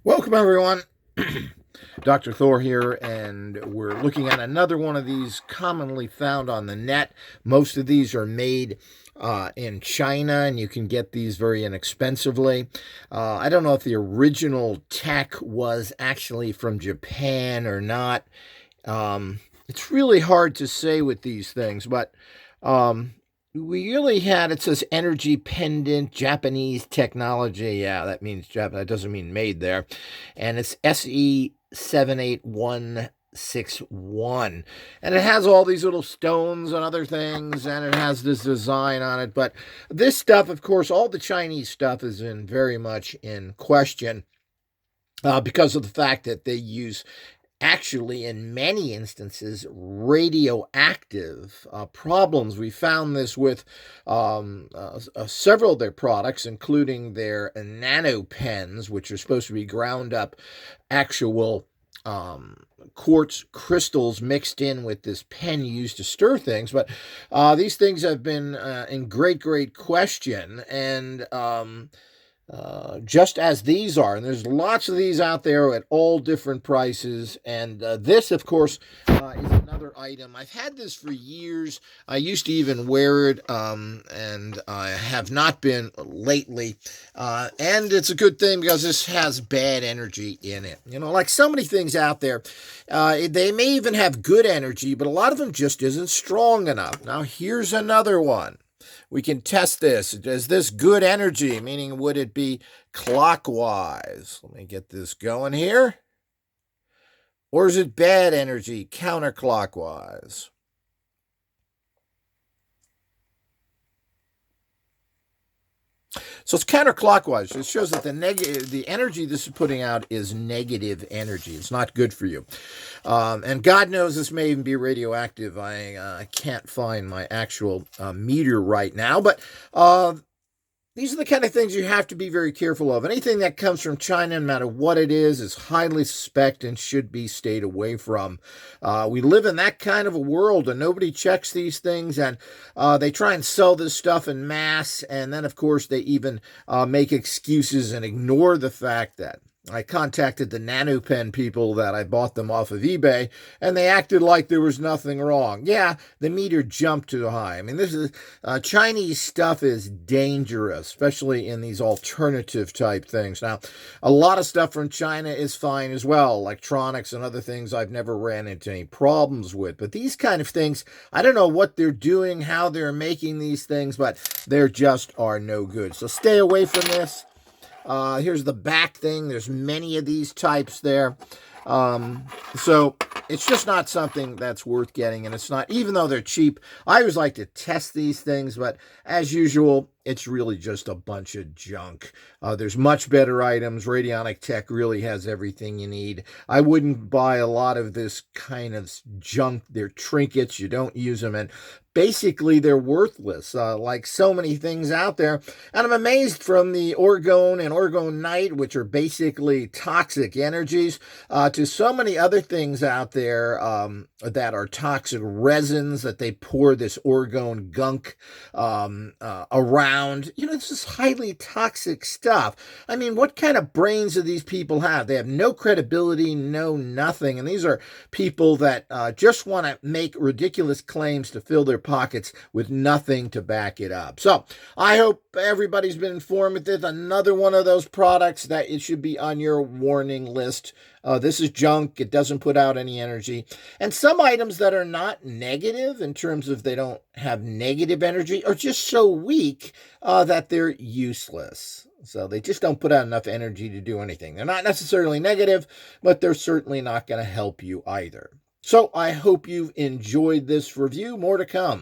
Welcome, everyone. Dr. Thor here, and we're looking at another one of these commonly found on the net. Most of these are made in China, and you can get these very inexpensively. I don't know if the original tech was actually from Japan or not. It's really hard to say with these things, but um, we really had, it says energy pendant Japanese technology. Yeah, that means Japan. That doesn't mean made there. And it's SE78161. And it has all these little stones and other things, and it has this design on it. But this stuff, of course, all the Chinese stuff is in very much in question. Because of the fact that they use actually, in many instances, radioactive problems. We found this with several of their products, including their Nano pens, which are supposed to be ground up actual quartz crystals mixed in with this pen used to stir things. But these things have been in great question, and just as these are. And there's lots of these out there at all different prices. And this, of course, is another item. I've had this for years. I used to even wear it, and I have not been lately. And it's a good thing because this has bad energy in it. You know, like so many things out there, they may even have good energy, but a lot of them just isn't strong enough. Now, here's another one. We can test this. Is this good energy? Meaning, would it be clockwise? Let me get this going here. Or is it bad energy, counterclockwise? So it's counterclockwise. It shows that the energy this is putting out is negative energy. It's not good for you. And God knows this may even be radioactive. I can't find my actual meter right now, but these are the kind of things you have to be very careful of. Anything that comes from China, no matter what it is highly suspect and should be stayed away from. We live in that kind of a world, and nobody checks these things, and they try and sell this stuff in mass, and then, of course, they even make excuses and ignore the fact that I contacted the Nano pen people that I bought them off of eBay, and they acted like there was nothing wrong. Yeah, the meter jumped too high. I mean, this is Chinese stuff is dangerous, especially in these alternative type things. Now, a lot of stuff from China is fine as well, electronics and other things I've never ran into any problems with. But these kind of things, I don't know what they're doing, how they're making these things, but they just are no good. So stay away from this. Here's the back thing. There's many of these types there. So it's just not something that's worth getting, and it's not, even though they're cheap. I always like to test these things, but as usual, it's really just a bunch of junk. There's much better items. Radionic Tech really has everything you need. I wouldn't buy a lot of this kind of junk. They're trinkets. You don't use them, and basically they're worthless, like so many things out there. And I'm amazed, from the orgone and orgonite, which are basically toxic energies, to so many other things out there that are toxic resins that they pour this orgone gunk around. You know, this is highly toxic stuff. I mean, what kind of brains do these people have? They have no credibility, no nothing. And these are people that just want to make ridiculous claims to fill their pockets with nothing to back it up. So I hope everybody's been informed with this. Another one of those products that it should be on your warning list. This is junk. It doesn't put out any energy. And some items that are not negative, in terms of they don't have negative energy, are just so weak that they're useless. So they just don't put out enough energy to do anything. They're not necessarily negative, but they're certainly not going to help you either. So I hope you've enjoyed this review. More to come.